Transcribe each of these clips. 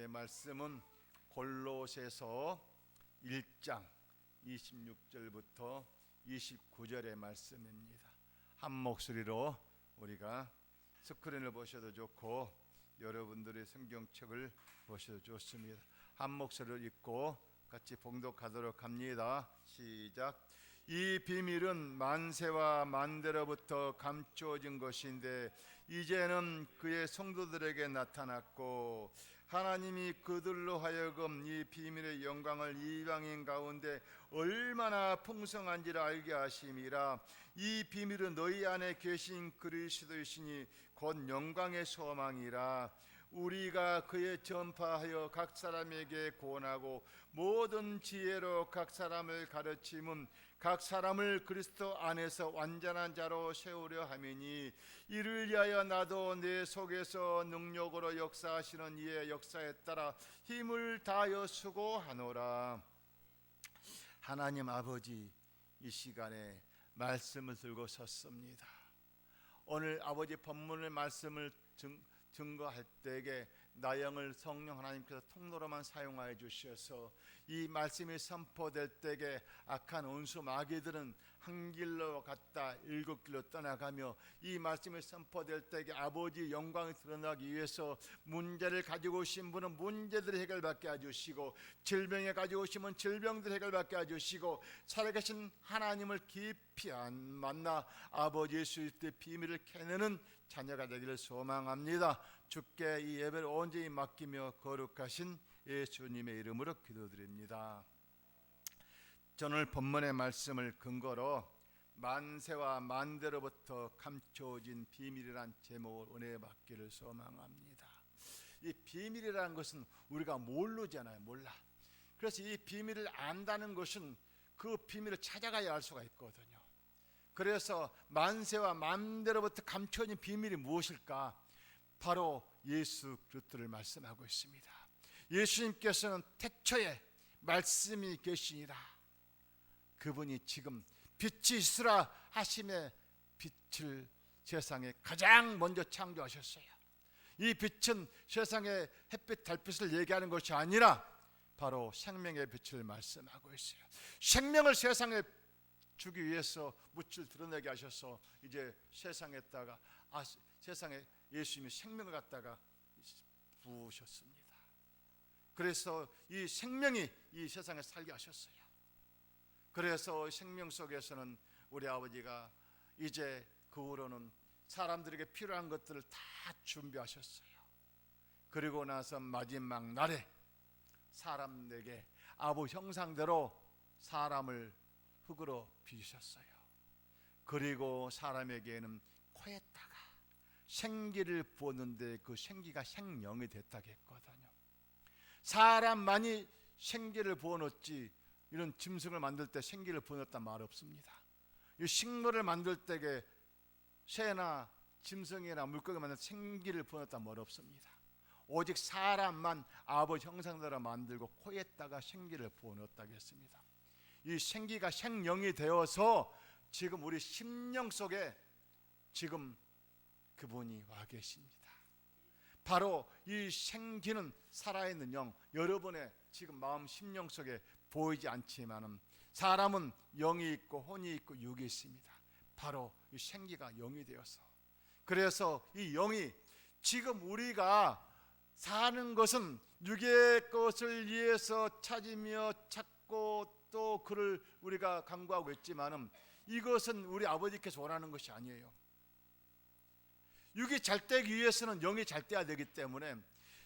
말씀은 골로새서 1장 26절부터 29절의 말씀입니다. 한 목소리로 우리가 스크린을 보셔도 좋고 여러분들의 성경책을 보셔도 좋습니다. 한 목소리를 읽고 같이 봉독하도록 합니다. 시작. 이 비밀은 만세와 만대로부터 감추어진 것인데 이제는 그의 성도들에게 나타났고 하나님이 그들로 하여금 이 비밀의 영광을 이방인 가운데 얼마나 풍성한지를 알게 하심이라. 이 비밀은 너희 안에 계신 그리스도이시니 곧 영광의 소망이라. 우리가 그의 전파하여 각 사람에게 권하고 모든 지혜로 각 사람을 가르침은 각 사람을 그리스도 안에서 완전한 자로 세우려 함이니 이를 위하여 나도 내 속에서 능력으로 역사하시는 이의 역사에 따라 힘을 다하여 수고하노라. 하나님 아버지, 이 시간에 말씀을 들고 섰습니다. 오늘 아버지 본문의 말씀을 증거할 때에 나영을 성령 하나님께서 통로로만 사용하여 주셔서 이 말씀이 선포될 때에 악한 원수 마귀들은 한 길로 갔다 일곱 길로 떠나가며 이 말씀이 선포될 때에 아버지 영광이 드러나기 위해서 문제를 가지고 오신 분은 문제들을 해결받게 해주시고 질병에 가지고 오시면 질병들 해결받게 해주시고 살아계신 하나님을 깊이 만나 아버지 예수 그리스도의 비밀을 캐내는 자녀가 되기를 소망합니다. 주께 이 예배를 온전히 맡기며 거룩하신 예수님의 이름으로 기도드립니다. 오늘 본문의 말씀을 근거로 만세와 만대로부터 감춰진 비밀이란 제목을 은혜 받기를 소망합니다. 이 비밀이라는 것은 우리가 모르잖아요. 몰라. 그래서 이 비밀을 안다는 것은 그 비밀을 찾아가야 알 수가 있거든요. 그래서 만세와 만대로부터 감춰진 비밀이 무엇일까? 바로 예수 그리스도를 말씀하고 있습니다. 예수님께서는 태초에 말씀이 계시니라. 그분이 지금 빛이 있으라 하심에 빛을 세상에 가장 먼저 창조하셨어요. 이 빛은 세상의 햇빛 달빛을 얘기하는 것이 아니라 바로 생명의 빛을 말씀하고 있어요. 생명을 세상에 주기 위해서 묻을 드러내게 하셔서 이제 세상에다가 세상에 예수님이 생명을 갖다가 부으셨습니다. 그래서 이 생명이 이 세상에 살게 하셨어요. 그래서 생명 속에서는 우리 아버지가 이제 그 후로는 사람들에게 필요한 것들을 다 준비하셨어요. 그리고 나서 마지막 날에 사람에게 아버 형상대로 사람을 흙으로 빚으셨어요. 그리고 사람에게는 코에다가 생기를 부었는데 그 생기가 생명이 됐다고 했거든요. 사람만이 생기를 부어놓지 이런 짐승을 만들 때 생기를 부어놓았단 말 없습니다. 이 식물을 만들 때에 새나 짐승이나 물고기 만들 때 생기를 부어놓았단 말 없습니다. 오직 사람만 아버지 형상대로 만들고 코에다가 생기를 부어놓았다고 했습니다. 이 생기가 생명이 되어서 지금 우리 심령 속에 지금 그분이 와 계십니다. 바로 이 생기는 살아있는 영, 여러분의 지금 마음 심령 속에 보이지 않지만은 사람은 영이 있고 혼이 있고 육이 있습니다. 바로 이 생기가 영이 되어서, 그래서 이 영이 지금 우리가 사는 것은 육의 것을 위해서 찾으며 찾고 또 그를 우리가 간구하고 있지만은 이것은 우리 아버지께서 원하는 것이 아니에요. 육이 잘 되기 위해서는 영이 잘 돼야 되기 때문에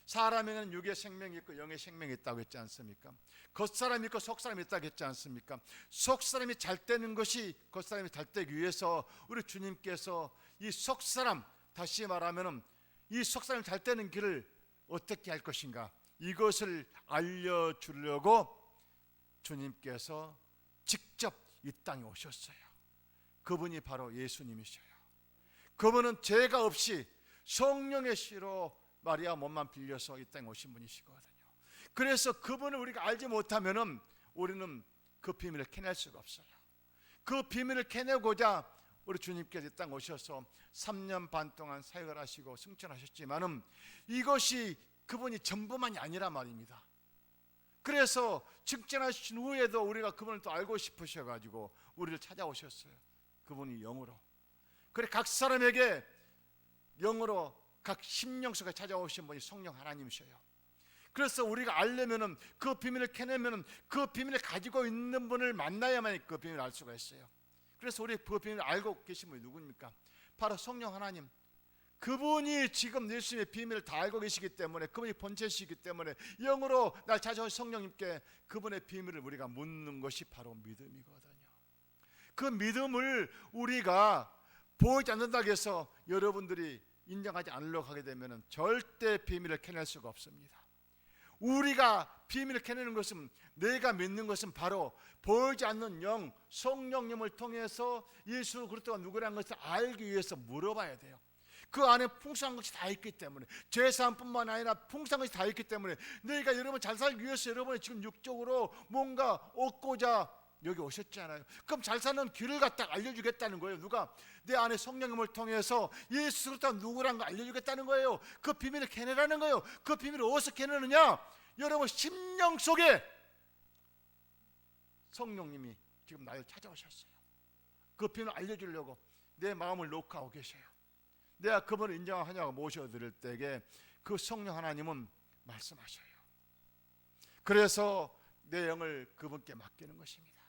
사람에는 육의 생명이 있고 영의 생명이 있다고 했지 않습니까? 겉사람이 있고 속사람이 있다고 했지 않습니까? 속사람이 잘 되는 것이 겉사람이 잘 되기 위해서 우리 주님께서 이 속사람, 다시 말하면 이 속사람이 잘 되는 길을 어떻게 할 것인가, 이것을 알려주려고 주님께서 직접 이 땅에 오셨어요. 그분이 바로 예수님이셔요. 그분은 죄가 없이 성령의 씨로 마리아 몸만 빌려서 이 땅에 오신 분이시거든요. 그래서 그분을 우리가 알지 못하면은 우리는 그 비밀을 캐낼 수가 없어요. 그 비밀을 캐내고자 우리 주님께서 이 땅 오셔서 3년 반 동안 사역을 하시고 승천하셨지만은 이것이 그분이 전부만이 아니라 말입니다. 그래서 직전하신 후에도 우리가 그분을 또 알고 싶으셔가지고 우리를 찾아오셨어요. 그분이 영으로. 그래 각 사람에게 영으로 각 심령 속에 찾아오신 분이 성령 하나님이셔요. 그래서 우리가 알려면은 그 비밀을 캐내면은 그 비밀을 가지고 있는 분을 만나야만 그 비밀을 알 수가 있어요. 그래서 우리 그 비밀을 알고 계신 분이 누구입니까? 바로 성령 하나님. 그분이 지금 예수님의 비밀을 다 알고 계시기 때문에, 그분이 본체시기 때문에 영으로 날 찾아오신 성령님께 그분의 비밀을 우리가 묻는 것이 바로 믿음이거든요. 그 믿음을 우리가 보이지 않는다고 해서 여러분들이 인정하지 않으려고 하게 되면 절대 비밀을 캐낼 수가 없습니다. 우리가 비밀을 캐내는 것은, 내가 믿는 것은 바로 보이지 않는 영, 성령님을 통해서 예수 그리스도가 누구라는 것을 알기 위해서 물어봐야 돼요. 그 안에 풍성한 것이 다 있기 때문에, 죄사함뿐만 아니라 풍성한 것이 다 있기 때문에, 너희가 여러분 잘 살기 위해서 여러분이 지금 육적으로 뭔가 얻고자 여기 오셨잖아요. 그럼 잘 사는 길을 갖다 알려주겠다는 거예요. 누가? 내 안에 성령님을 통해서 예수 그리스도가 누구라는 걸 알려주겠다는 거예요. 그 비밀을 캐내라는 거예요. 그 비밀을 어디서 캐내느냐? 여러분 심령 속에 성령님이 지금 나를 찾아오셨어요. 그 비밀을 알려주려고 내 마음을 녹화하고 계셔요. 내가 그분을 인정하냐고 모셔드릴 때에 그 성령 하나님은 말씀하셔요. 그래서 내 영을 그분께 맡기는 것입니다.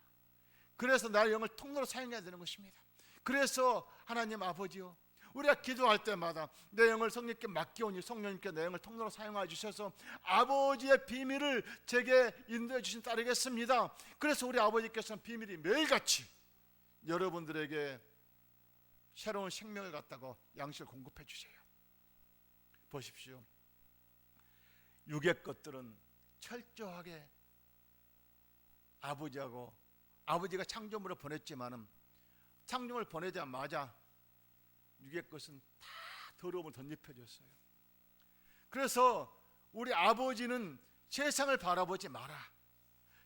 그래서 나의 영을 통로로 사용해야 되는 것입니다. 그래서 하나님 아버지요, 우리가 기도할 때마다 내 영을 성령님께 맡기오니 성령님께 내 영을 통로로 사용하여 주셔서 아버지의 비밀을 제게 인도해 주신 따르겠습니다. 그래서 우리 아버지께서는 비밀이 매일같이 여러분들에게 새로운 생명을 갖다가 양식을 공급해 주세요. 보십시오. 육의 것들은 철저하게 아버지가 창조물을 보냈지만은 창조물을 보내자마자 육의 것은 다 더러움을 덧입혀 줬어요. 그래서 우리 아버지는 세상을 바라보지 마라.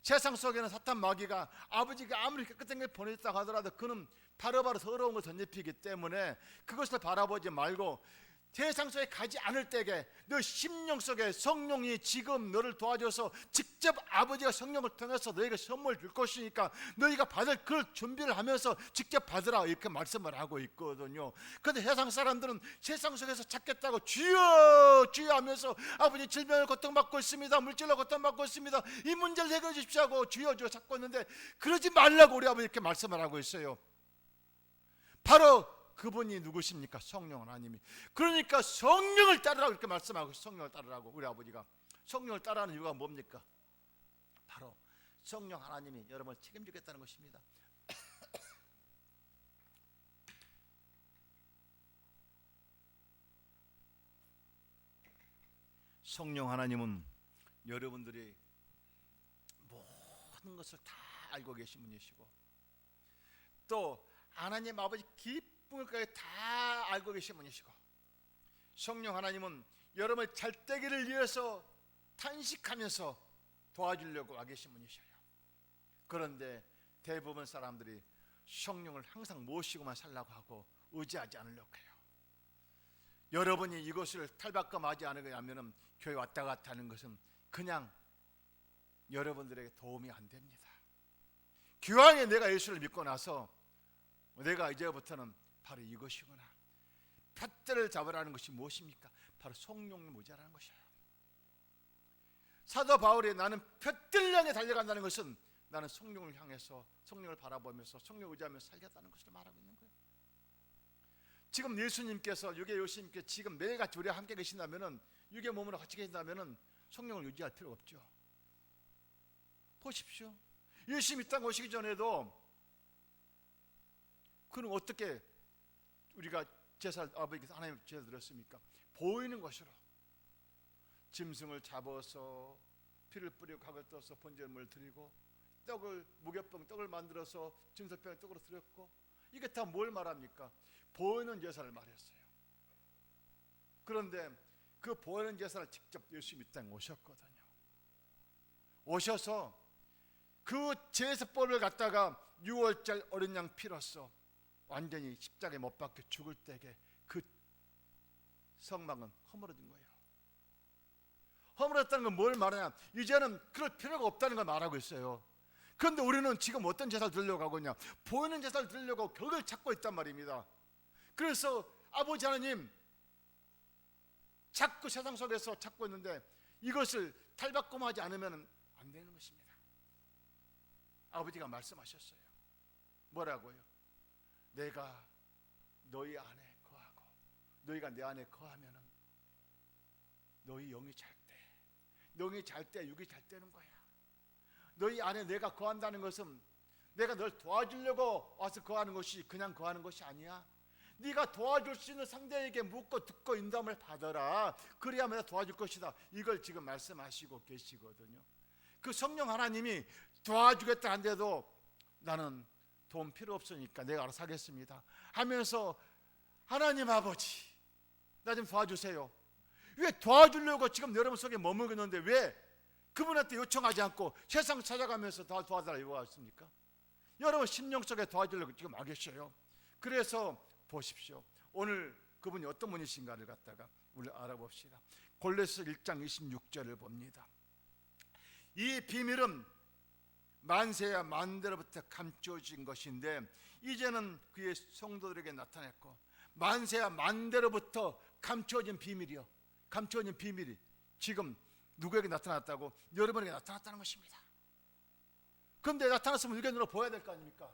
세상 속에는 사탄 마귀가 아버지가 아무리 깨끗한 걸 보냈다고 하더라도 그는 바로바로 더러운 걸 덧입히기 때문에 그것을 바라보지 말고 세상 속에 가지 않을 때에 너 심령 속에 성령이 지금 너를 도와줘서 직접 아버지가 성령을 통해서 너희에게 선물 줄 것이니까 너희가 받을 그 준비를 하면서 직접 받으라, 이렇게 말씀을 하고 있거든요. 그런데 세상 사람들은 세상 속에서 찾겠다고 주여 주여 하면서 아버지 질병을 고통받고 있습니다, 물질로 고통받고 있습니다, 이 문제를 해결해 주십시오 하고 주여 주여 찾고 있는데 그러지 말라고 우리 아버지 이렇게 말씀을 하고 있어요. 바로 그분이 누구십니까? 성령 하나님이. 그러니까 성령을 따르라고 이렇게 말씀하고, 성령을 따르라고 우리 아버지가. 성령을 따르는 이유가 뭡니까? 바로 성령 하나님이 여러분을 책임지겠다는 것입니다. 성령 하나님은 여러분들이 모든 것을 다 알고 계신 분이시고, 또 하나님 아버지 기쁨을까지 다 알고 계신 분이시고, 성령 하나님은 여러분의 잘되기를 위해서 탄식하면서 도와주려고 와 계신 분이셔요. 그런데 대부분 사람들이 성령을 항상 모시고만 살라고 하고 의지하지 않으려고 해요. 여러분이 이것을 탈바꿈하지 않으면 교회 왔다 갔다 하는 것은 그냥 여러분들에게 도움이 안 됩니다. 기왕에 내가 예수를 믿고 나서 내가 이제부터는 바로 이것이구나, 푯대를 잡으라는 것이 무엇입니까? 바로 성령을 모자라는 것이에요. 사도 바울이 나는 푯대를 향해 달려간다는 것은 나는 성령을 향해서 성령을 바라보면서 성령을 의지하면서 살겠다는 것을 말하고 있는 거예요. 지금 예수님께서, 육의 예수님께 지금 매일같이 우리와 함께 계신다면은, 육의 몸으로 같이 계신다면은 성령을 유지할 필요가 없죠. 보십시오. 예수님 이 땅 오시기 전에도 그는 어떻게 우리가 제사를 아버지께서 하나님 제사 드렸습니까? 보이는 것으로 짐승을 잡아서 피를 뿌리고 각을 떠서 번제물을 드리고, 떡을 무교병 떡을 만들어서 진설병에 떡으로 드렸고, 이게 다 뭘 말합니까? 보이는 제사를 말했어요. 그런데 그 보이는 제사를 직접 예수님이 이 땅에 오셨거든요. 오셔서 그 제사법을 갖다가 6월절 어린 양 피로써 완전히 십자가에 못 박혀 죽을 때에 그 성막은 허물어진 거예요. 허물었다는 건 뭘 말하냐? 이제는 그럴 필요가 없다는 걸 말하고 있어요. 그런데 우리는 지금 어떤 제사를 드리려고 하고 있냐? 보이는 제사를 드리려고 격을 찾고 있단 말입니다. 그래서 아버지 하나님, 자꾸 세상 속에서 찾고 있는데 이것을 탈바꿈하지 않으면 안 되는 것입니다. 아버지가 말씀하셨어요. 뭐라고요? 내가 너희 안에 거하고 너희가 내 안에 거하면은 너희 영이 잘 때, 영이 잘 때 육이 잘 되는 거야. 너희 안에 내가 거한다는 것은 내가 널 도와주려고 와서 거하는 것이 그냥 거하는 것이 아니야. 네가 도와줄 수 있는 상대에게 묻고 듣고 인도함을 받아라. 그래야 내가 도와줄 것이다. 이걸 지금 말씀하시고 계시거든요. 그 성령 하나님이 도와주겠다 한데도 나는 돈 필요 없으니까 내가 알아서 하겠습니다 하면서 하나님 아버지 나 좀 도와주세요. 왜 도와주려고 지금 여러분 속에 머물고 있는데 왜 그분한테 요청하지 않고 세상 찾아가면서 도와달라 요구하십니까? 여러분 심령 속에 도와주려고 지금 와 계셔요. 그래서 보십시오. 오늘 그분이 어떤 분이신가를 갖다가 우리 알아봅시다. 골로새 1장 26절을 봅니다. 이 비밀은 만세야 만대로부터 감추어진 것인데 이제는 그의 성도들에게 나타났고, 만세야 만대로부터 감추어진 비밀이요, 감추어진 비밀이 지금 누구에게 나타났다고? 여러분에게 나타났다는 것입니다. 그런데 나타났으면 우리가 눈으로 보여야 될 거 아닙니까?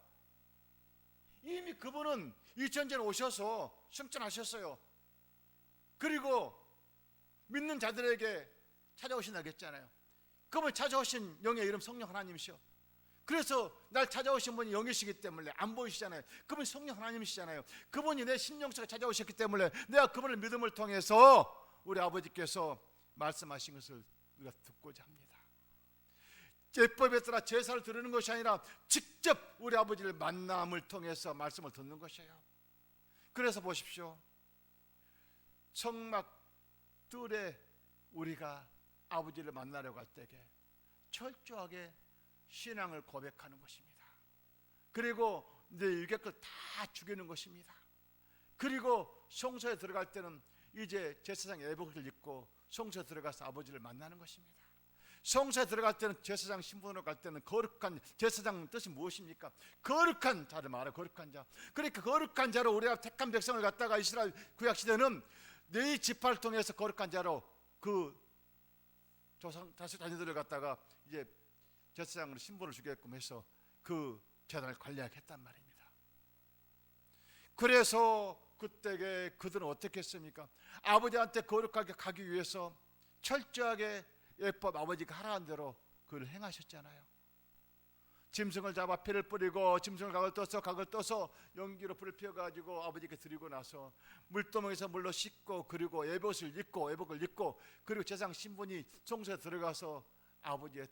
이미 그분은 2000전에 오셔서 승천하셨어요. 그리고 믿는 자들에게 찾아오신다고 했잖아요. 그분 찾아오신 영의 이름 성령 하나님이시오. 그래서 날 찾아오신 분이 영이시기 때문에 안 보이시잖아요. 그분이 성령 하나님이시잖아요. 그분이 내 심령 속에 찾아오셨기 때문에 내가 그분의 믿음을 통해서 우리 아버지께서 말씀하신 것을 우리가 듣고자 합니다. 제법에 따라 제사를 드리는 것이 아니라 직접 우리 아버지를 만남을 통해서 말씀을 듣는 것이에요. 그래서 보십시오. 성막 뜰에 우리가 아버지를 만나려고 할 때에 철저하게 신앙을 고백하는 것입니다. 그리고 내 유괴 걸 다 죽이는 것입니다. 그리고 성소에 들어갈 때는 이제 제사장 예복을 입고 성소에 들어가서 아버지를 만나는 것입니다. 성소에 들어갈 때는 제사장 신분으로 갈 때는 거룩한, 제사장 뜻이 무엇입니까? 거룩한 자를 말해요. 거룩한 자. 그러니까 거룩한 자로 우리가 택한 백성을 갖다가 이스라엘 구약 시대는 네 지파를 통해서 거룩한 자로 그 조상 자녀들을 갖다가 이제 제사장으로 신분을 주게끔 해서 그 재단을 관리하게 했단 말입니다. 그래서 그때에 그들은 어떻게 했습니까? 아버지한테 거룩하게 가기 위해서 철저하게 예법 아버지가 하라는 대로 그를 행하셨잖아요. 짐승을 잡아 피를 뿌리고 짐승을 각을 떠서 연기로 불을 피워가지고 아버지께 드리고 나서 물도망에서 물로 씻고 그리고 예복을 입고 그리고 제사장 신분이 성소에 들어가서 아버지의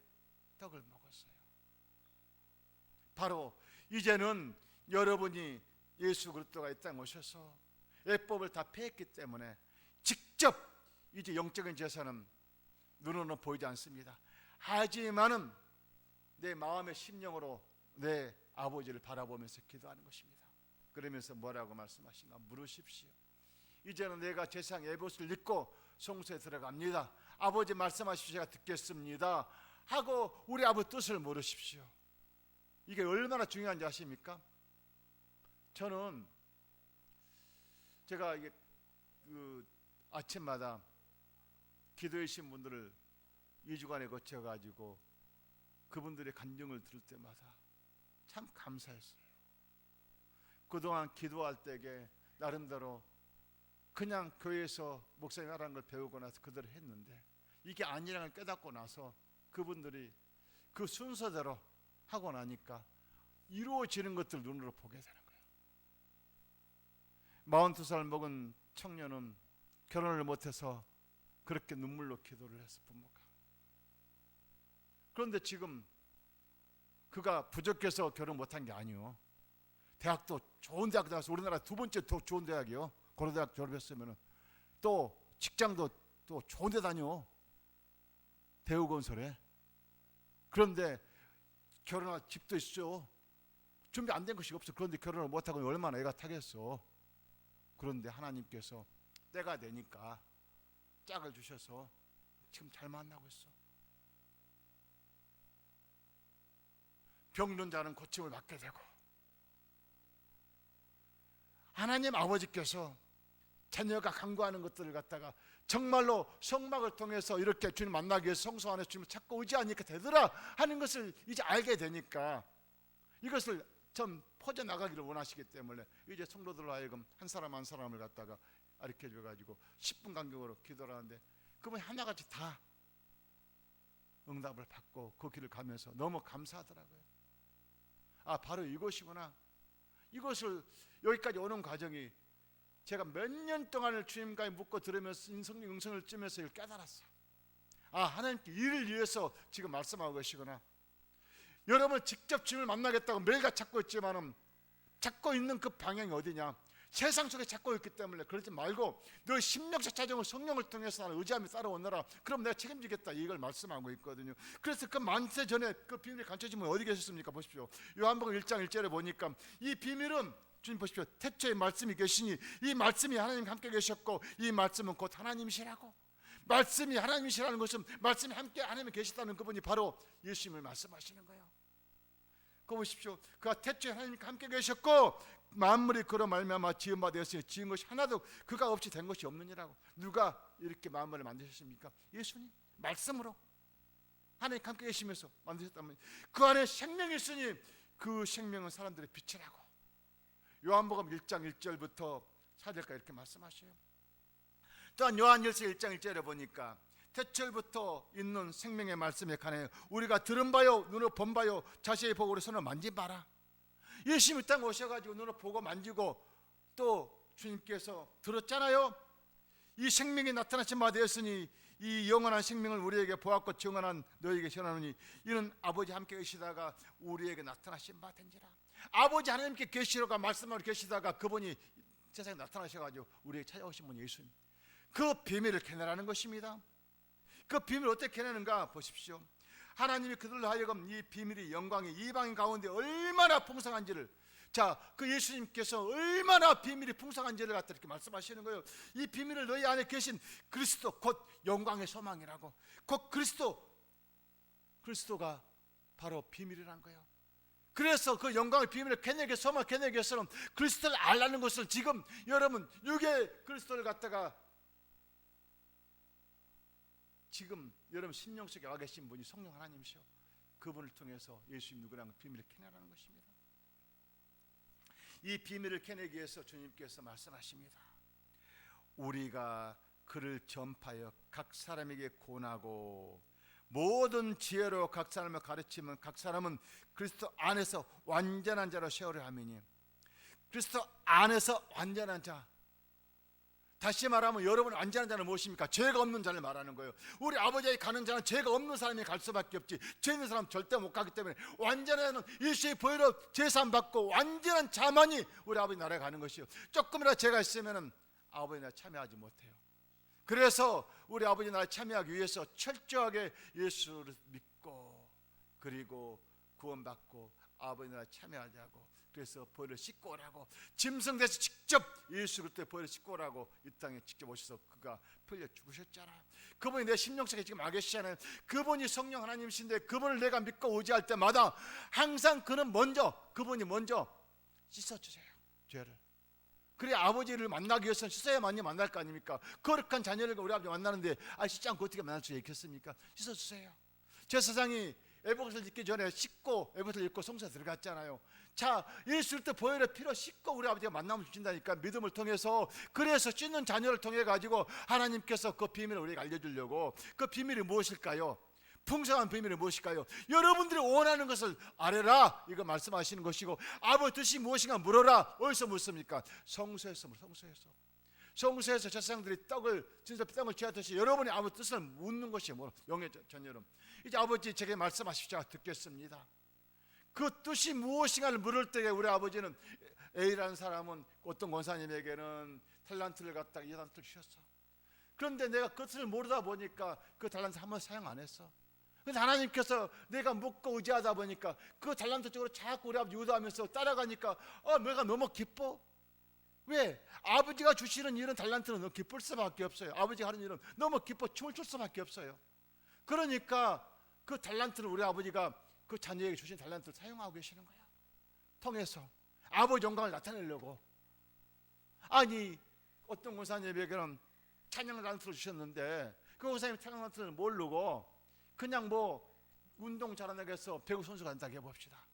떡을 먹었어요. 바로 이제는 여러분이 예수 그리스도가 이 땅에 오셔서 예법을 다 폐했기 때문에 직접 이제 영적인 제사는 눈으로는 보이지 않습니다. 하지만은 내 마음의 심령으로 내 아버지를 바라보면서 기도하는 것입니다. 그러면서 뭐라고 말씀하신가? 물으십시오. 이제는 내가 제사장 예복을 입고 성소에 들어갑니다. 아버지 말씀하십시오. 제가 듣겠습니다 하고 우리 아버지 뜻을 물으십시오. 이게 얼마나 중요한지 아십니까? 저는 제가 이게 아침마다 기도해 주신 분들을 2주간에 거쳐가지고 그분들의 간증을 들을 때마다 참 감사했어요. 그동안 기도할 때에 나름대로 그냥 교회에서 목사님 하라는 걸 배우고 나서 그대로 했는데 이게 아니라는 걸 깨닫고 나서 그분들이 그 순서대로 하고 나니까 이루어지는 것들 눈으로 보게 되는 거예요. 42살 먹은 청년은 결혼을 못해서 그렇게 눈물로 기도를 했어, 부모가. 그런데 지금 그가 부족해서 결혼 못한 게 아니요. 대학도 좋은 대학 나와서 우리나라 두 번째 더 좋은 대학이요. 고려대학 졸업했으면 또 직장도 또 좋은 데 다녀. 대우건설에. 그런데 결혼할 집도 있죠. 준비 안 된 것이 없어. 그런데 결혼을 못하고 얼마나 애가 타겠어. 그런데 하나님께서 때가 되니까 짝을 주셔서 지금 잘 만나고 있어. 병든 자는 고침을 받게 되고, 하나님 아버지께서 자녀가 간구하는 것들을 갖다가 정말로 성막을 통해서 이렇게 주님 만나기 위해서 성소 안에 주님을 찾고 의지하니까 되더라 하는 것을 이제 알게 되니까 이것을 좀 퍼져나가기를 원하시기 때문에 이제 성도들로 하여금 한 사람 한 사람을 갖다가 가르쳐 줘가지고 10분 간격으로 기도를 하는데 그분이 하나같이 다 응답을 받고 그 길을 가면서 너무 감사하더라고요. 아, 바로 이것이구나. 이것을 여기까지 오는 과정이 제가 몇 년 동안을 주님과 묻고 들으면서 성령 응성을 찌면서 이걸 깨달았어요. 아, 하나님께 이를 위해서 지금 말씀하고 계시구나. 여러분 직접 주님을 만나겠다고 매일같이 찾고 있지만은 찾고 있는 그 방향이 어디냐? 세상 속에 찾고 있기 때문에 그러지 말고 너 심령적 찾아온 성령을 통해서 나를 의지하며 따라오너라. 그럼 내가 책임지겠다. 이걸 말씀하고 있거든요. 그래서 그 만세 전에 그 비밀이 감춰진 분이 어디 계셨습니까? 보십시오. 요한복음 1장 1절에 보니까 이 비밀은 주님 보십시오. 태초에 말씀이 계시니 이 말씀이 하나님 함께 계셨고 이 말씀은 곧 하나님이시라고. 말씀이 하나님이시라는 것은 말씀이 함께 하나님이 계시다는 그분이 바로 예수님을 말씀하시는 거예요. 그거 보십시오. 그가 태초에 하나님과 함께 계셨고 만물이 그로 말미암아 지은 바 되었으니 지은 것이 하나도 그가 없이 된 것이 없느니라고. 누가 이렇게 만물을 만드셨습니까? 예수님 말씀으로 하나님과 함께 계시면서 만드셨다면 그 안에 생명이 있으니 그 생명은 사람들의 빛이라고. 요한복음 1장 1절부터 4절까지 이렇게 말씀하셔요. 또한 요한일서 1장 1절에 보니까 태초부터 있는 생명의 말씀에 관하여 우리가 들은 바요 눈으로 본 바요 자세히 보고 우리 손을 만진 바라. 예수님이 땅 오셔가지고 눈으로 보고 만지고 또 주님께서 들었잖아요. 이 생명이 나타나신 바 되었으니 이 영원한 생명을 우리에게 보았고 증언한 너에게 전하노니 이는 아버지 함께 계시다가 우리에게 나타나신 바 된지라. 아버지 하나님께 계시다가 말씀하러 계시다가 그분이 세상에 나타나셔가지고 우리에게 찾아오신 분이 예수님. 그 비밀을 캐내라는 것입니다. 그 비밀을 어떻게 캐내는가 보십시오. 하나님이 그들로 하여금 이 비밀이 영광이 이방인 가운데 얼마나 풍성한지를, 자, 그 예수님께서 얼마나 비밀이 풍성한지를 갖다 이렇게 말씀하시는 거예요. 이 비밀을 너희 안에 계신 그리스도 곧 영광의 소망이라고. 곧 그리스도가 바로 비밀이란 거예요. 그래서 그 영광의 비밀을 캐내기 위해서, 소망을 캐내기 위해서는 그리스도를 알라는 것을 지금 여러분 육의 그리스도를 갖다가 지금 여러분 심령 속에 와 계신 분이 성령 하나님이시오. 그분을 통해서 예수님 누구라는 비밀을 캐내라는 것입니다. 이 비밀을 캐내기 위해서 주님께서 말씀하십니다. 우리가 그를 전파하여 각 사람에게 권하고 모든 지혜로 각 사람을 가르치면 각 사람은 그리스도 안에서 완전한 자로 세우려 함이니. 그리스도 안에서 완전한 자, 다시 말하면 여러분 완전한 자는 무엇입니까? 죄가 없는 자를 말하는 거예요. 우리 아버지에게 가는 자는 죄가 없는 사람이 갈 수밖에 없지 죄 있는 사람은 절대 못 가기 때문에 완전한 자는 예수의 보혈로 제사함 받고 완전한 자만이 우리 아버지 나라에 가는 것이요. 조금이라도 죄가 있으면 아버지 나라에 참여하지 못해요. 그래서 우리 아버지 나라에 참여하기 위해서 철저하게 예수를 믿고 그리고 구원받고 아버지 나라에 참여하자고. 그래서 보혈을 씻고 오라고, 짐승돼서 직접 예수 그리스도의 보혈을 씻고 오라고 이 땅에 직접 오셔서 그가 풀려 죽으셨잖아. 그분이 내 심령 속에 지금 와 계시잖아요. 그분이 성령 하나님이신데 그분을 내가 믿고 의지할 때마다 항상 그분이 먼저 씻어주세요, 죄를. 그래 아버지를 만나기 위해서는 씻어야만이 만날 거 아닙니까? 거룩한 자녀를 우리 아버지 만나는데 씻지 않고 어떻게 만날 수 있겠습니까? 씻어주세요. 제사장이 에봇을 입기 전에 씻고 에봇을 입고 성소에 들어갔잖아요. 자, 예수 그리스도 보혈의 피로 씻고 우리 아버지가 만남을 주신다니까. 믿음을 통해서. 그래서 씻는 자녀를 통해 가지고 하나님께서 그 비밀을 우리에게 알려주려고. 그 비밀이 무엇일까요? 풍성한 비밀이 무엇일까요? 여러분들이 원하는 것을 아뢰라, 이거 말씀하시는 것이고, 아버지 뜻이 무엇인가 물어라. 어디서 묻습니까? 성소에서 제사장들이 떡을 취하듯이 여러분이 아버지 뜻을 묻는 것이 영의 전여름. 이제 아버지 제게 말씀하십시오. 듣겠습니다. 그 뜻이 무엇인가를 물을 때에 우리 아버지는 A라는 사람은 어떤 권사님에게는 달란트를 갖다가 2달란트를 주셨어. 그런데 내가 그 뜻을 모르다 보니까 그 달란트 한 번 사용 안 했어. 그래서 하나님께서 내가 묻고 의지하다 보니까 그 달란트 쪽으로 자꾸 우리 아버지 유도하면서 따라가니까 내가 너무 기뻐. 왜? 아버지가 주시는 이런 달란트는 너무 기쁠 수밖에 없어요. 아버지가 하는 일은 너무 기뻐 춤을 출 수밖에 없어요. 그러니까 그 달란트를 우리 아버지가 그 자녀에게 주신 달란트를 사용하고 계시는 거예요. 통해서 아버지 영광을 나타내려고. 아니 어떤 권사님에게는 찬양 달란트를 주셨는데 그 권사님이 찬양 달란트를 모르고 그냥 뭐 운동 잘하는 해서 배구 선수가 된다고 해봅시다.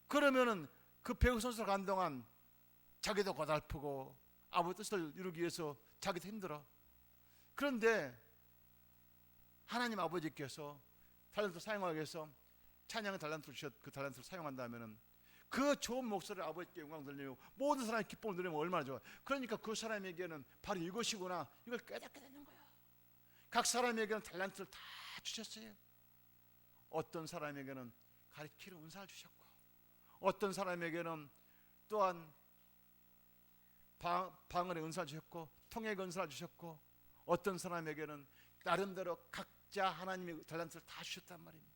그러면은 그 배구 선수가 간 동안 자기도 고달프고 아버지 뜻을 이루기 위해서 자기도 힘들어. 그런데 하나님 아버지께서 달란트 사용하기 위해서 찬양의 달란트를 주셨, 그 달란트를 사용한다면은 그 좋은 목소리를 아버지께 영광 돌리고 모든 사람이 기쁨을 누리면 얼마나 좋아. 그러니까 그 사람에게는 바로 이것이구나 이걸 깨닫게 되는 거야. 각 사람에게는 달란트를 다 주셨어요. 어떤 사람에게는 가르치는 은사를 주셨고, 어떤 사람에게는 또한 방언의 은사를 주셨고, 통역의 은사를 주셨고, 어떤 사람에게는 나름대로 각자 하나님의 달란트를 다 주셨단 말입니다.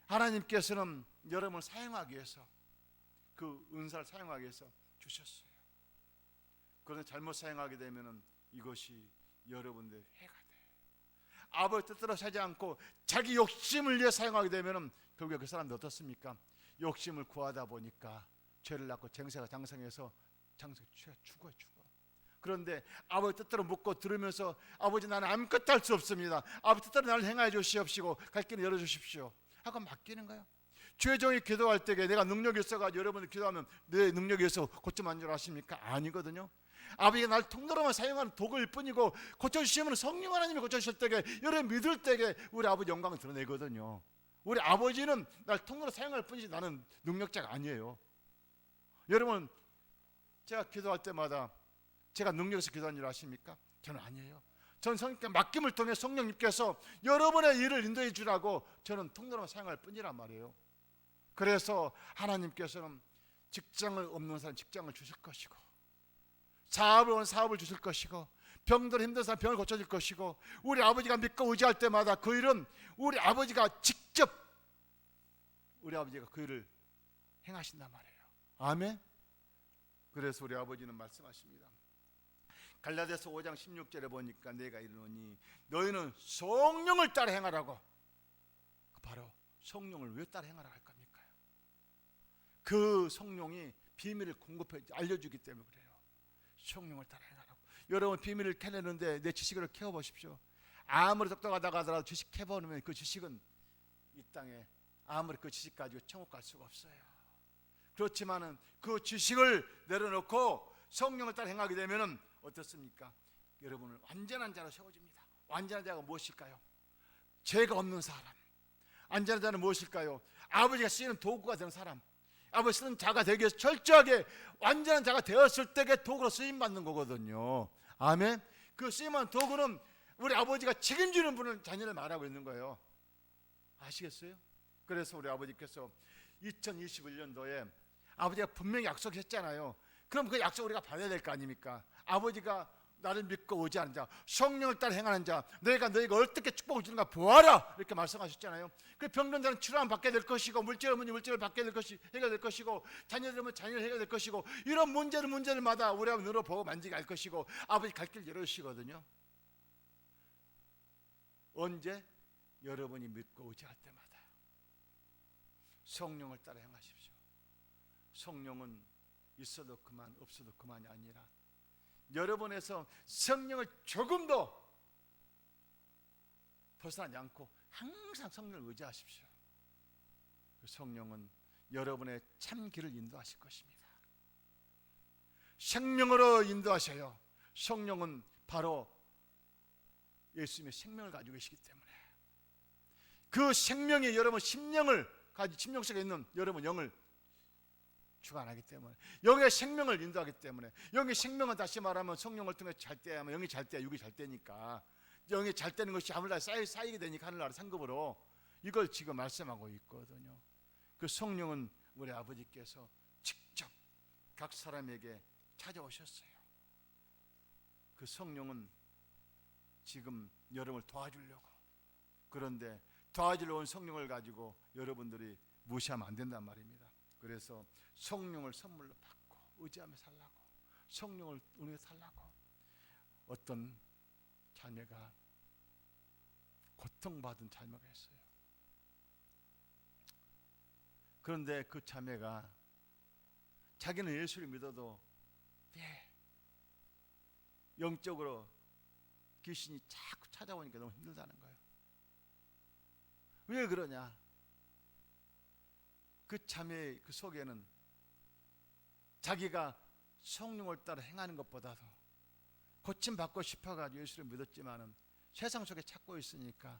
하나님께서는 여러분을 사용하기 위해서 그 은사를 사용하기 위해서 주셨어요. 그런데 잘못 사용하게 되면 이것이 여러분들의 해가 돼요. 아버지 뜻대로 살지 않고 자기 욕심을 위해 사용하게 되면 결국에 그 사람도 어떻습니까? 욕심을 구하다 보니까 죄를 낳고 쟁세가 장성해서 죽어요. 그런데 아버지 뜻대로 묻고 들으면서 아버지 나는 아무것도 할 수 없습니다. 아버지 뜻대로 나를 행하여 주시옵시고 갈 길을 열어주십시오 하고 맡기는 거예요. 죄종이 기도할 때에 내가 능력이 있어가지고 여러분들 기도하면 내 능력이 있어 고쳐만 줄 아십니까? 아니거든요. 아버지가 나를 통로로만 사용하는 도구일 뿐이고 고쳐주시면 성령 하나님이 고쳐주실 때에 여러분 믿을 때에 우리 아버지 영광을 드러내거든요. 우리 아버지는 날 통로로 사용할 뿐이지 나는 능력자가 아니에요. 여러분 제가 기도할 때마다 제가 능력에서 기도하는 줄 아십니까? 저는 아니에요. 저는 성령께 맡김을 통해 성령님께서 여러분의 일을 인도해 주라고 저는 통로로만 사용할 뿐이란 말이에요. 그래서 하나님께서는 직장을 없는 사람 직장을 주실 것이고, 사업을 오는 사업을 주실 것이고, 병들 힘든 사람 병을 고쳐줄 것이고, 우리 아버지가 믿고 의지할 때마다 그 일은 우리 아버지가 직접 우리 아버지가 그 일을 행하신단 말이에요. 아멘. 그래서 우리 아버지는 말씀하십니다. 갈라디아서 5장 16절에 보니까 내가 이르노니 너희는 성령을 따라 행하라고. 바로 성령을 왜 따라 행하라 할 겁니까? 그 성령이 비밀을 공급해 알려주기 때문에 그래요. 성령을 따라 행하라고. 여러분 비밀을 캐내는데 내 지식을 캐워보십시오. 아무리 똑똑하다고 하더라도 지식 캐버리면 그 지식은 이 땅에 아무리 그 지식 가지고 천국 갈 수가 없어요. 그렇지만은 그 지식을 내려놓고 성령을 따라 행하게 되면은 어떻습니까? 여러분을 완전한 자로 세워집니다. 완전한 자가 무엇일까요? 죄가 없는 사람. 완전한 자는 무엇일까요? 아버지가 쓰이는 도구가 되는 사람. 아버지 쓰는 자가 되기 위해서 철저하게 완전한 자가 되었을 때에 도구로 쓰임받는 거거든요. 아멘. 그 쓰임받는 도구는 우리 아버지가 책임지는 분을 자녀를 말하고 있는 거예요. 아시겠어요? 그래서 우리 아버지께서 2021년도에 아버지가 분명히 약속했잖아요. 그럼 그 약속 우리가 받아야 될 거 아닙니까? 아버지가 나를 믿고 의지하는 자, 성령을 따라 행하는 자, 너희가 어떻게 축복을 주는가 보아라 이렇게 말씀하셨잖아요. 그 병든 자는 치료함 받게 될 것이고, 물질을 물질을 받게 될 것이 해결될 것이고, 자녀들은 자녀를 해결될 것이고, 이런 문제들마다 우리 아버지 눈으로 보고 만지게 할 것이고, 아버지 갈 길 열어주시거든요. 언제? 여러분이 믿고 의지할 때마다 성령을 따라 행하십시오. 성령은 있어도 그만 없어도 그만이 아니라 여러분에서 성령을 조금도 벗어나지 않고 항상 성령을 의지하십시오. 그 성령은 여러분의 참 길을 인도하실 것입니다. 생명으로 인도하셔요. 성령은 바로 예수님의 생명을 가지고 계시기 때문에 그 생명이 여러분 심령을 가지고 심령 속에 있는 여러분 영을 주관하기 때문에, 영의 생명을 인도하기 때문에, 영의 생명은 다시 말하면 성령을 통해 잘 때야 영이 잘 때야 육이 잘 때니까, 영이 잘 되는 것이 하늘나라 쌓이게 되니까 하늘나라 상급으로 이걸 지금 말씀하고 있거든요. 그 성령은 우리 아버지께서 직접 각 사람에게 찾아오셨어요. 그 성령은 지금 여러분을 도와주려고, 그런데 도와주려 온 성령을 가지고 여러분들이 무시하면 안 된단 말입니다. 그래서 성령을 선물로 받고 의지하며 살라고, 성령을 은혜 달라고. 어떤 자매가 고통받은 자매가 있어요. 그런데 그 자매가 자기는 예수를 믿어도 영적으로 귀신이 자꾸 찾아오니까 너무 힘들다는 거예요. 왜 그러냐? 그 자매의 그 속에는 자기가 성령을 따라 행하는 것보다도 고침받고 싶어가지고 예수를 믿었지만은 세상 속에 찾고 있으니까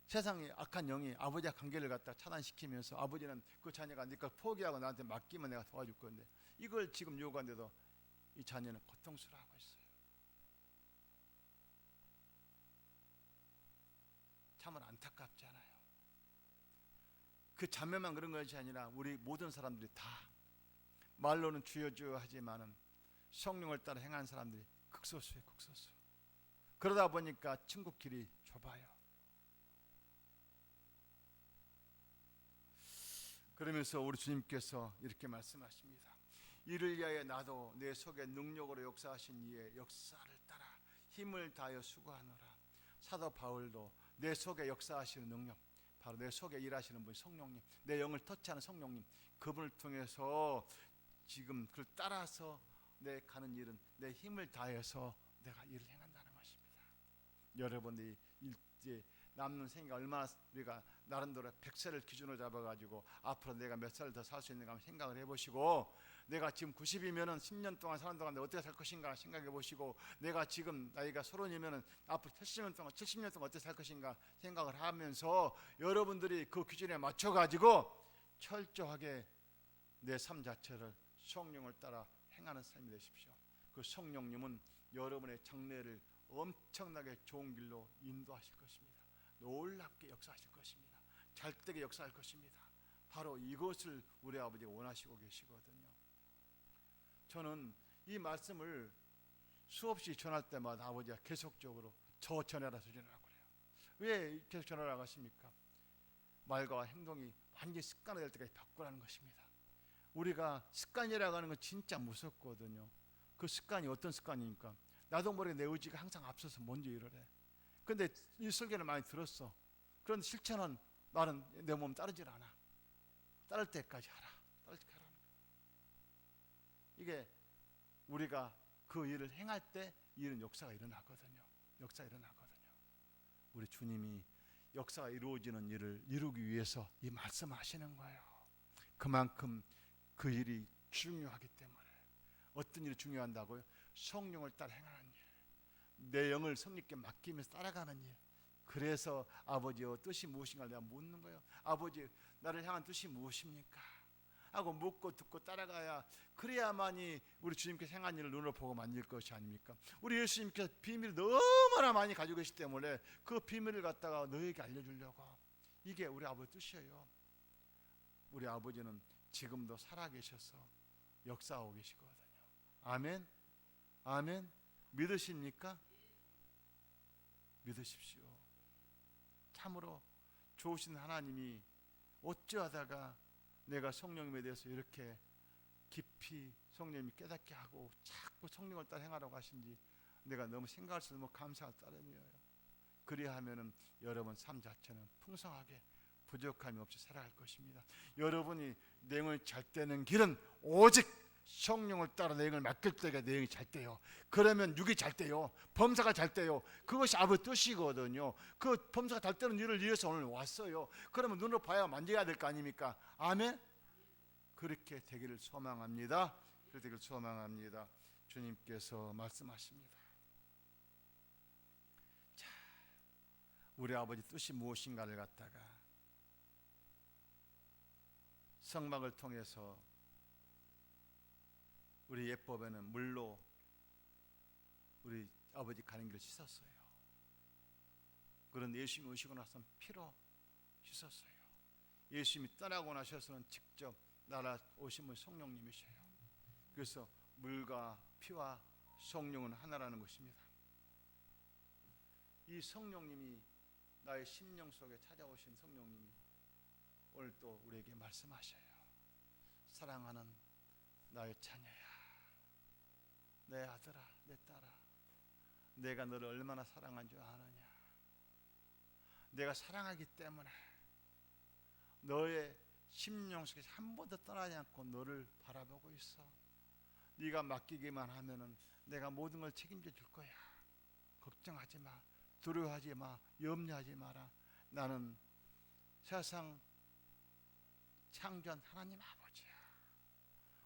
세상의 악한 영이 아버지와 관계를 갖다 차단시키면서 아버지는 그 자녀가 네 걸 포기하고 나한테 맡기면 내가 도와줄 건데 이걸 지금 요구하는데도 이 자녀는 고통스러워하고 있어요. 참으로 안타깝잖아요. 그 자매만 그런 것이 아니라 우리 모든 사람들이 다 말로는 주여 주여 하지만은 성령을 따라 행하는 사람들이 극소수예요. 극소수. 그러다 보니까 천국길이 좁아요. 그러면서 우리 주님께서 이렇게 말씀하십니다. 이를 위하여 나도 내 속에 능력으로 역사하신 이의 역사를 따라 힘을 다하여 수고하노라. 사도 바울도 내 속에 역사하시는 능력, 바로 내 속에 일하시는 분 성령님, 내 영을 터치하는 성령님, 그분을 통해서 지금 그를 따라서 내 가는 일은 내 힘을 다해서 내가 일을 행한다는 것입니다. 여러분들이 이제 남는 생각 얼마나 우리가 나름대로 100세를 기준으로 잡아가지고 앞으로 내가 몇 살을 더 살 수 있는가 생각을 해보시고, 내가 지금 90이면은 10년 동안 사는 동안 내가 어떻게 살 것인가 생각해보시고, 내가 지금 나이가 30이면은 앞으로 70년 동안 어떻게 살 것인가 생각을 하면서 여러분들이 그 기준에 맞춰가지고 철저하게 내 삶 자체를 성령을 따라 행하는 삶이 되십시오. 그 성령님은 여러분의 장래를 엄청나게 좋은 길로 인도하실 것입니다. 놀랍게 역사하실 것입니다. 잘되게 역사할 것입니다. 바로 이것을 우리 아버지가 원하시고 계시거든요. 저는 이 말씀을 수없이 전할 때마다 아버지가 계속적으로 저 전해라 저 전해라고 그래요. 왜 계속 전하라고 하십니까? 말과 행동이 완전히 습관화될 때까지 바꾸라는 것입니다. 우리가 습관이라고 하는 건 진짜 무섭거든요. 그 습관이 어떤 습관이니까 나도 모르게 내 의지가 항상 앞서서 먼저 일을 해. 근데 이 설교를 많이 들었어. 그런데 실천은 나는 내 몸 따르질 않아. 따를 때까지 하라. 따를 때까지 하라는 거야. 이게 우리가 그 일을 행할 때 일은 역사가 일어나거든요. 역사가 일어나거든요. 우리 주님이 역사가 이루어지는 일을 이루기 위해서 이 말씀하시는 거예요. 그만큼 그 일이 중요하기 때문에. 어떤 일이 중요한다고요? 성령을 따라 행하는 일, 내 영을 성령께 맡기면서 따라가는 일. 그래서 아버지여 뜻이 무엇인가 내가 묻는 거예요. 아버지 나를 향한 뜻이 무엇입니까? 하고 묻고 듣고 따라가야, 그래야만이 우리 주님께서 행한 일을 눈으로 보고 만질 것이 아닙니까? 우리 예수님께서 비밀을 너무나 많이 가지고 계시기 때문에 그 비밀을 갖다가 너에게 알려주려고. 이게 우리 아버지 뜻이에요. 우리 아버지는 지금도 살아계셔서 역사하고 계시거든요. 아멘. 아멘. 믿으십니까? 믿으십시오. 참으로 좋으신 하나님이 어찌하다가 내가 성령님에 대해서 이렇게 깊이 성령님이 깨닫게 하고 자꾸 성령을 따라 행하라고 하신지 내가 너무 생각할 수 너무 감사할 따름이에요. 그리하면은 여러분 삶 자체는 풍성하게 부족함이 없이 살아갈 것입니다. 여러분이 내 영을 잘 떼는 길은 오직 성령을 따라 내 영을 맡길 때가 내 영이 잘 떼요. 그러면 육이 잘 떼요. 범사가 잘 떼요. 그것이 아버지 뜻이거든요. 그 범사가 잘 떼는 일을 위해서 오늘 왔어요. 그러면 눈으로 봐야 만져야 될 거 아닙니까? 아멘. 그렇게 되기를 소망합니다. 그렇게 되기를 소망합니다. 주님께서 말씀하십니다. 자, 우리 아버지 뜻이 무엇인가를 갖다가 성막을 통해서 우리 예법에는 물로 우리 아버지 가는 길을 씻었어요. 그런데 예수님이 오시고 나서는 피로 씻었어요. 예수님이 떠나고 나셔서는 직접 날아오신 분 성령님이셔요. 그래서 물과 피와 성령은 하나라는 것입니다. 이 성령님이 나의 심령 속에 찾아오신 성령님이 오늘 또 우리에게 말씀하셔요. 사랑하는 나의 자녀야, 내 아들아, 내 딸아, 내가 너를 얼마나 사랑한 줄 아느냐. 내가 사랑하기 때문에 너의 심령 속에서 한 번도 떠나지 않고 너를 바라보고 있어. 네가 맡기기만 하면은 내가 모든 걸 책임져 줄 거야. 걱정하지 마, 두려워하지 마, 염려하지 마라. 나는 세상 창조한 하나님 아버지야.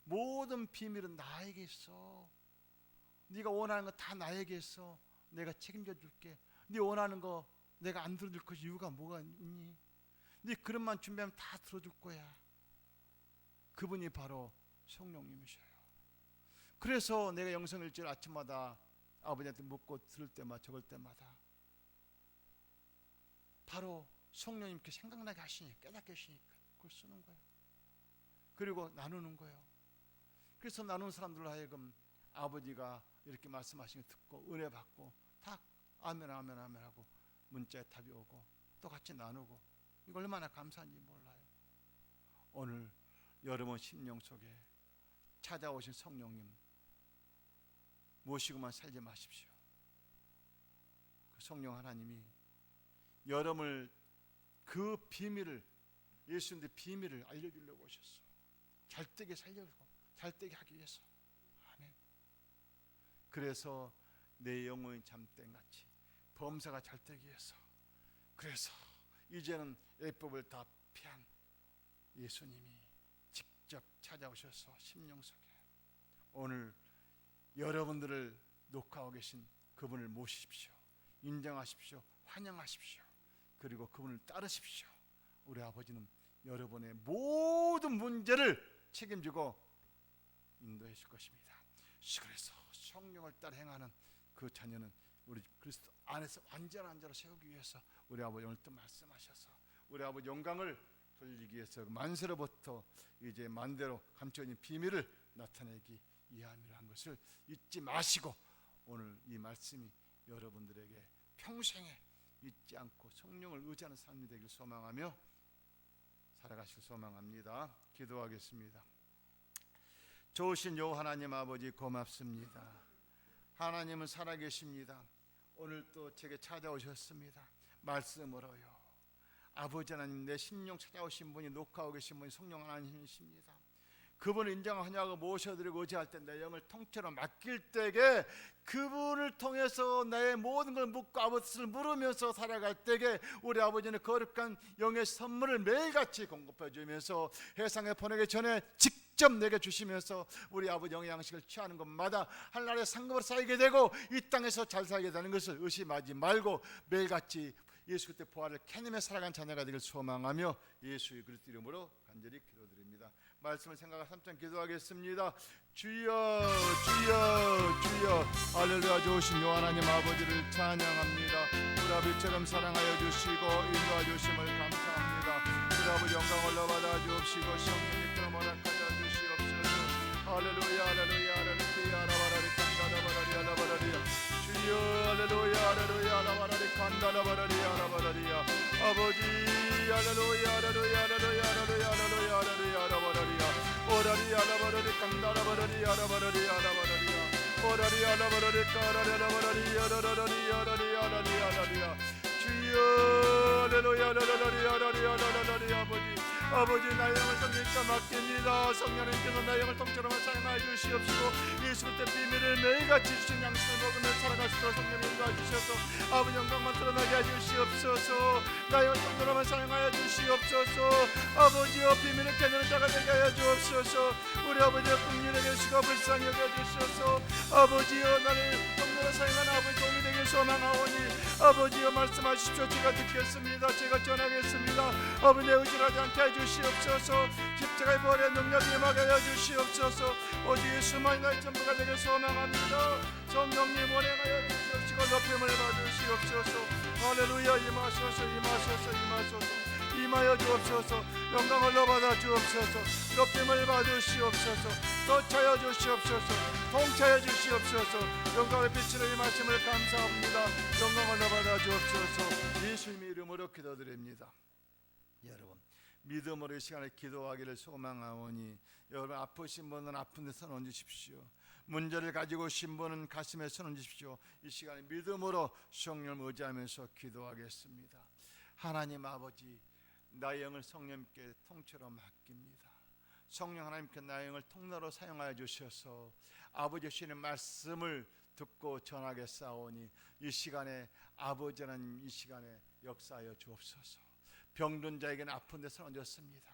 모든 비밀은 나에게 있어. 네가 원하는 거 다 나에게 있어. 내가 책임져 줄게. 네 원하는 거 내가 안 들어줄 것이 이유가 뭐가 있니? 네 그릇만 준비하면 다 들어줄 거야. 그분이 바로 성령님이셔요. 그래서 내가 영성일주일 아침마다 아버지한테 묻고 들을 때마다 적을 때마다 바로 성령님께 생각나게 하시니, 깨닫게 하시니까 그걸 쓰는 거예요. 그리고 나누는 거예요. 그래서 나누는 사람들로 하여금 아버지가 이렇게 말씀하시는 거 듣고 은혜 받고 다 아멘 아멘 아멘 하고 문자에 답이 오고 또 같이 나누고, 이거 얼마나 감사한지 몰라요. 오늘 여러분 심령 속에 찾아오신 성령님 모시고만 살지 마십시오. 그 성령 하나님이 여러분을 그 비밀을, 예수님의 비밀을 알려주려고 오셨어. 잘되게 살려주고 잘되게 하기 위해서. 아멘. 그래서 내 영혼이 잠땡같이 범사가 잘되기 위해서, 그래서 이제는 율법을 다 피한 예수님이 직접 찾아오셔서 심령 속에 오늘 여러분들을 녹화하고 계신 그분을 모시십시오. 인정하십시오. 환영하십시오. 그리고 그분을 따르십시오. 우리 아버지는 여러분의 모든 문제를 책임지고 인도해 줄 것입니다. 그래서 성령을 따라 행하는 그 자녀는 우리 그리스도 안에서 완전한 자로 세우기 위해서 우리 아버지 오늘 또 말씀하셔서 우리 아버지 영광을 돌리기 위해서 만세로부터 이제 만대로 감춰진 비밀을 나타내기 이함이라 한 것을 잊지 마시고, 오늘 이 말씀이 여러분들에게 평생에 잊지 않고 성령을 의지하는 삶이 되길 소망하며 살아가시길 소망합니다. 기도하겠습니다. 좋으신 여호와 하나님 아버지 고맙습니다. 하나님은 살아계십니다. 오늘 또 제게 찾아오셨습니다. 말씀으로요. 아버지 하나님, 내 심령 찾아오신 분이 녹화하고 계신 분이 성령 하나님이십니다. 그분을 인정하냐고 모셔드리고 의지할 때 내 영을 통째로 맡길 때에 그분을 통해서 나의 모든 걸 묻고 아버지를 물으면서 살아갈 때에 우리 아버지는 거룩한 영의 선물을 매일같이 공급해 주면서 해상에 보내기 전에 직접 내게 주시면서 우리 아버지 영의 양식을 취하는 것마다 하늘나라의 상급으로 쌓이게 되고 이 땅에서 잘 살게 되는 것을 의심하지 말고 매일같이 예수 그리스도의 보혈을 캐내며 살아간 자녀가 되길 소망하며 예수의 그리스도 이름으로 간절히 기도드립니다. 말씀을 생각하며 3장 기도하겠습니다. 주여 주여 주여. 할렐루야. 좋으신 여호와 하나님 아버지를 찬양합니다. 우리 아버지처럼 사랑하여 주시고 인도하여 주심을 감사합니다. 우리 아버지 영광 올라받아 주옵시고 성령님께로 허락하여 주시옵소서. 할렐루야 할렐루야 할렐루야 라바라리 칸다라바라리 라바라리야. 주여 할렐루야 할렐루야 라바라리 칸다라바라리 라바라리야. 아버지 할렐루야 할렐루야 할렐루야 할렐루야 할렐루야 할렐루야 라바라리야. 오라리야 라바라리 칸다라바라리야 라바라리야 라바라리야. 오라리야 라바라리 까라리야 라바라리야 라라리야 라리야 라리야 라리야. 주여 할렐루야 할렐루야 할렐루야 할렐루야. 아버지 나의 영을 성령님께 맡깁니다. 성령님께서 나의 영을 통째로만 사용하여 주시옵시고 예수 그리스도의 비밀을 매일같이 주신 양식을 먹으며 살아갈 수 있도록 성령님 도와주셔서 아버지 영광만 드러나게 해주시옵소서. 나의 영을 통째로만 사용하여 주시옵소서. 아버지여 비밀을 깨닫는 자가 되게 하여 주옵소서. 우리 아버지여 긍휼히 여기시고 불쌍히 여겨주셔서 아버지여 나를 통째로 사용하는 아버지 도움이 되길 소망하오니 아버지여 말씀하십시오. 제가 듣겠습니다. 제가 전하겠습니다. 아버지 의지하지 않게 해주시옵소서. 십자가의 부활의 능력이 임하게 하여 주시옵소서. 오직 예수만이 나의 전부가 되길 소망합니다. 성령님 원행하여 주시옵시고 높임을 받으시옵소서. 할렐루야. 임하소서 임하소서 임하소서 임하여 주옵소서. 영광을 받아 주옵소서. 높임을 받으시옵소서. 덧차여 주시옵소서. 통차여 주시옵소서. 영광의 빛으로 임하심을 감사합니다. 영광을 받아 주옵소서. 예수님의 이름으로 기도드립니다. 여러분 믿음으로 이 시간에 기도하기를 소망하오니 여러분 아프신 분은 아픈 데 손 얹으십시오. 문제를 가지고 오신 분은 가슴에 손 얹으십시오. 이 시간에 믿음으로 성령을 의지하면서 기도하겠습니다. 하나님 아버지, 나의 영을 성령님께 통째로 맡깁니다. 성령 하나님께 나의 영을 통로로 사용하여 주셔서 아버지 주시는 말씀을 듣고 전하게 싸우니 이 시간에 아버지 하나님 이 시간에 역사하여 주옵소서. 병든 자에게는 아픈 데 손 얹었습니다.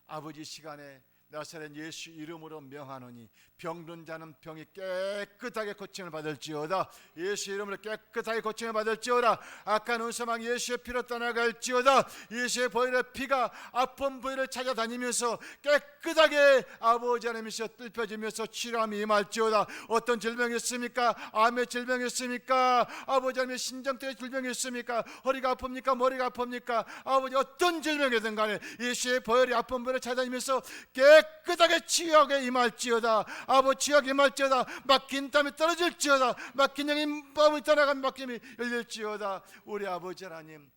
아버지 시간에 나사렛 예수 이름으로 명하노니 병든 자는 병이 깨끗하게 고침을 받을지어다. 예수 이름으로 깨끗하게 고침을 받을지어다. 악한 운소망 예수의 피로 떠나갈지어다. 예수의 보혈의 피가 아픈 부위를 찾아다니면서 깨끗하게 아버지 하나님이시여 뚫혀지면서 치료함이 임할지어다. 어떤 질병이 있습니까? 암의 질병이 있습니까? 아버지 하나님의 신장대의 질병이 있습니까? 허리가 아픕니까? 머리가 아픕니까? 아버지 어떤 질병이든 간에 예수의 보혈이 아픈 부위를 찾아다니면서 깨끗하게 치유하게 임할지어다. 아버지 치유하게 임할지어다. 막힌 땀이 떨어질지어다. 막힌 영이 마음이 떠나간 막힘이 열릴지어다. 우리 아버지 하나님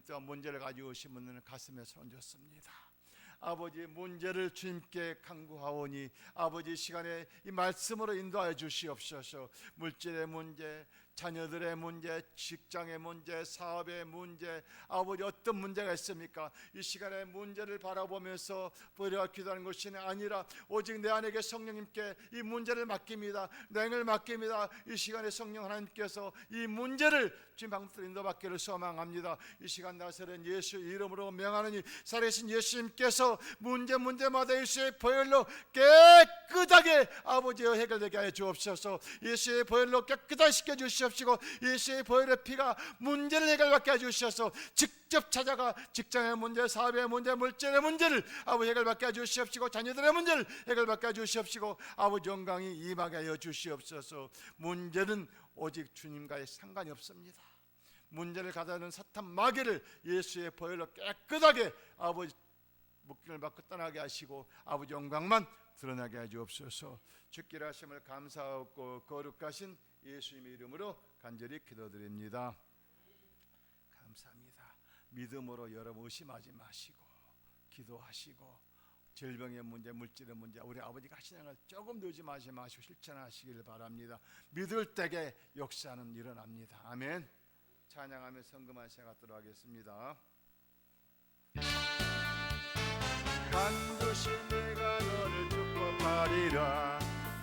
또한 문제를 가지고 오신 분들은 가슴에 손 얹었습니다. 아버지 문제를 주님께 간구하오니 아버지 시간에 이 말씀으로 인도하여 주시옵소서. 물질의 문제, 자녀들의 문제, 직장의 문제, 사업의 문제, 아버지 어떤 문제가 있습니까? 이 시간에 문제를 바라보면서 버려 기도하는 것이 아니라 오직 내 안에게 성령님께 이 문제를 맡깁니다. 냉을 맡깁니다. 이 시간에 성령 하나님께서 이 문제를 주님 방법으로 인도받기를 소망합니다. 이 시간 나사렛 예수 이름으로 명하노니 살아계신 예수님께서 문제마다 예수의 보혈로 깨끗하게 아버지여 해결되게 하여 주옵소서. 예수의 보혈로 깨끗하게 시켜주시옵소서. 예수의 보혈의 피가 문제를 해결받게 해주셔서 직접 찾아가 직장의 문제, 사업의 문제, 물질의 문제를 아버지 해결받게 해주시옵시고 자녀들의 문제를 해결받게 해주시옵시고 아버지 영광이 임하게 하여 주시옵소서. 문제는 오직 주님과의 상관이 없습니다. 문제를 가져다는 사탄 마귀를 예수의 보혈로 깨끗하게 아버지 묶임을 받고 떠나게 하시고 아버지 영광만 드러나게 해 주옵소서. 주께 하심을 감사하고 거룩하신 예수님의 이름으로 간절히 기도드립니다. 감사합니다. 믿음으로 여러분 의심하지 마시고 기도하시고 질병의 문제, 물질의 문제 우리 아버지가 하시는 걸 조금 늦지 마시고 실천하시길 바랍니다. 믿을 때에 역사는 일어납니다. 아멘. 찬양하며 성금한 시간 갖도록 하겠습니다. 반드시 내가 너를 축복하리라.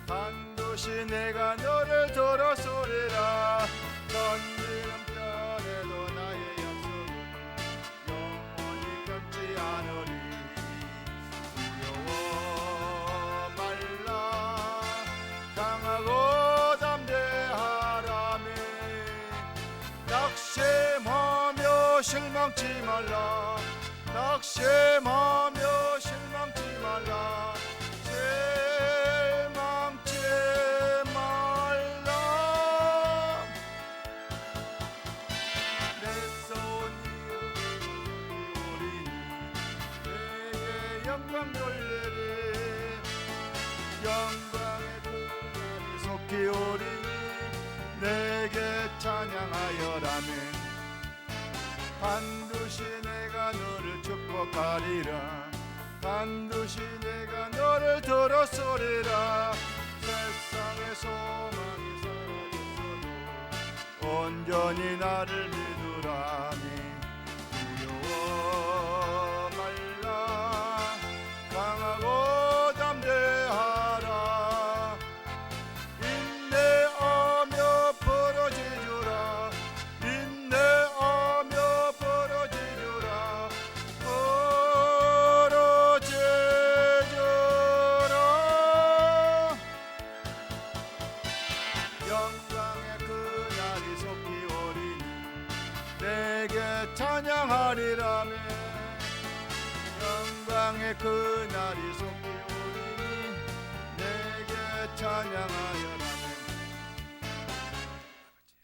반드시 내가 너를 들어서리라. 던지는 편에도 나의 약속은 영원히 변치 않으리. 두려워 말라. 강하고 담대하라며 낙심하며 실망치 말라. 낙심하며 실망치 말라. 실망치 말라. 내 손이 오리니 내게 영광 돌리리. 영광의 그날이 속히 오리니 내게 찬양하여라며 반드시 내가 너를 축복하리라. 반드시 내가 너를 들어서리라. 세상의 소망이 사라졌어도 온전히 나를 믿으라니. 두려워 말라. 강하고 담대하라. 인내하며 벌어지주라. 인내하며 벌어지주라. 벌어지주라. 영광의 그날이 속히 오리니 내게 찬양하리라며. 영광의 그날이 속히 오리니 내게 찬양하여라며.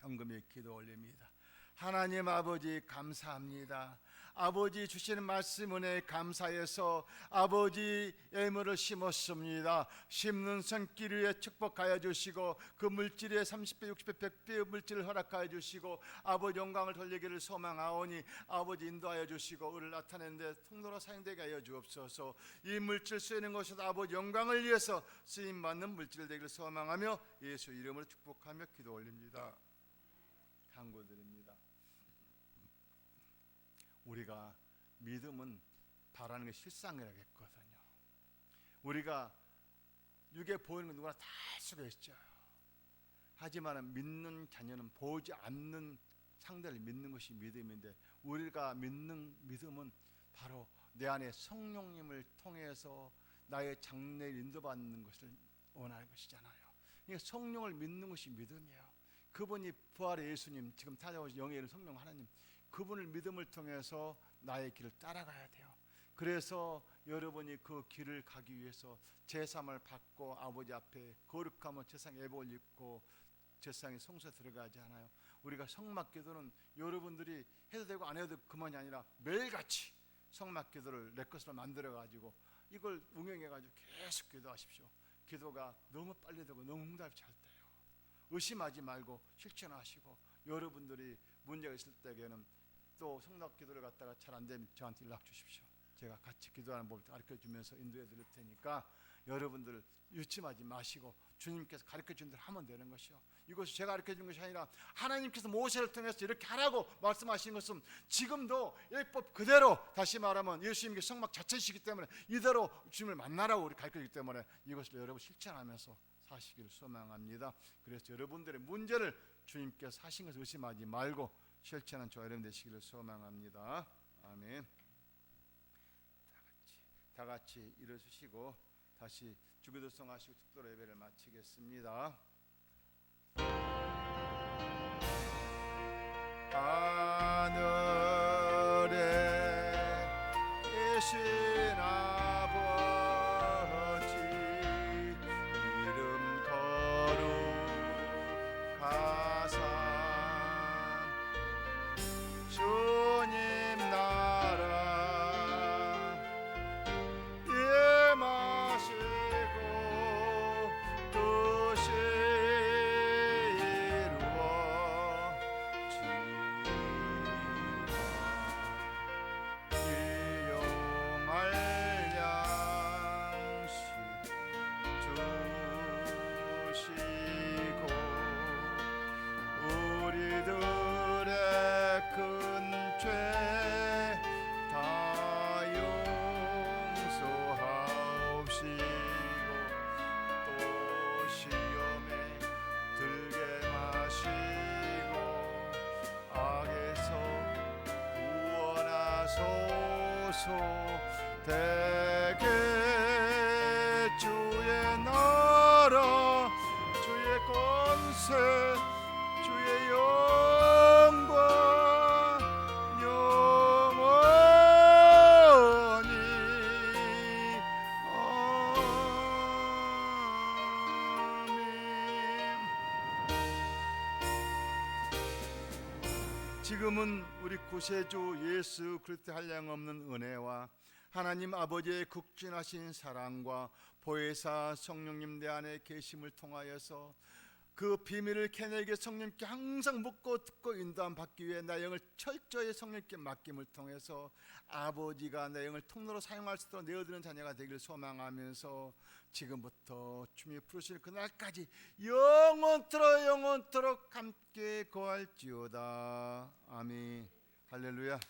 현금의 기도 올립니다. 하나님 아버지 감사합니다. 아버지 주시는 말씀 은혜에 감사해서 아버지 예물을 심었습니다. 심는 손길 위에 축복하여 주시고 그 물질에 30배 60배 100배 물질을 허락하여 주시고 아버지 영광을 돌리기를 소망하오니 아버지 인도하여 주시고 의를 나타내는 데 통로로 사용되게 하여 주옵소서. 이 물질 쓰이는 것에서 아버지 영광을 위해서 쓰임받는 물질 되기를 소망하며 예수 이름으로 축복하며 기도 올립니다. 간구드립니다. 우리가 믿음은 바라는 게 실상이라고 했거든요. 우리가 육에 보이는 건 누구나 다 할 수가 있죠. 하지만 믿는 자녀는 보이지 않는 상대를 믿는 것이 믿음인데, 우리가 믿는 믿음은 바로 내 안에 성령님을 통해서 나의 장래를 인도받는 것을 원하는 것이잖아요. 그러니까 성령을 믿는 것이 믿음이에요. 그분이 부활의 예수님, 지금 찾아오신 영에 이른 성령 하나님, 그분을 믿음을 통해서 나의 길을 따라가야 돼요. 그래서 여러분이 그 길을 가기 위해서 제사함을 받고 아버지 앞에 거룩하면 제사상 예복을 입고 제사상의 성소에 들어가지 않아요. 우리가 성막기도는 여러분들이 해도 되고 안 해도 그만이 아니라 매일같이 성막기도를 내 것으로 만들어가지고 이걸 응용해가지고 계속 기도하십시오. 기도가 너무 빨리 되고 너무 응답이 잘 돼요. 의심하지 말고 실천하시고, 여러분들이 문제가 있을 때에는 또 성막기도를 갖다가 잘 안 되면 저한테 연락 주십시오. 제가 같이 기도하는 법을 가르쳐 주면서 인도해 드릴 테니까 여러분들 유침하지 마시고 주님께서 가르쳐 준 대로 하면 되는 것이요. 이것이 제가 가르쳐 준 것이 아니라 하나님께서 모세를 통해서 이렇게 하라고 말씀하신 것은 지금도 율법 그대로, 다시 말하면 예수님께 성막 자체이시기 때문에 이대로 주님을 만나라고 우리 가르쳐 주기 때문에 이것을 여러분 실천하면서 사시기를 소망합니다. 그래서 여러분들의 문제를 주님께서 하신 것을 의심하지 말고 실천하는 저와 여러분 되시기를 소망합니다. 아멘. 다 같이 일어서시고 다시 주기도송 하시고 특별 예배를 마치겠습니다. 하늘에 계신 아버지 이름 거룩하사 주님 나라 임하시고 뜻이 되게 주의 나라 주의 권세 주의 영광 영원히 아멘. 지금은 우리 구세주 예수 그리스도의 한량없는 은혜와 하나님 아버지의 극진하신 사랑과 보혜사 성령님 내 안에 계심을 통하여서 그 비밀을 캐내게 성령님께 항상 묻고 듣고 인도함 받기 위해 내 영을 철저히 성령님께 맡김을 통해서 아버지가 내 영을 통로로 사용할 수 있도록 내어드리는 자녀가 되기를 소망하면서 지금부터 주님이 부르실 그날까지 영원토록 함께 거할지어다. 아멘. 할렐루야.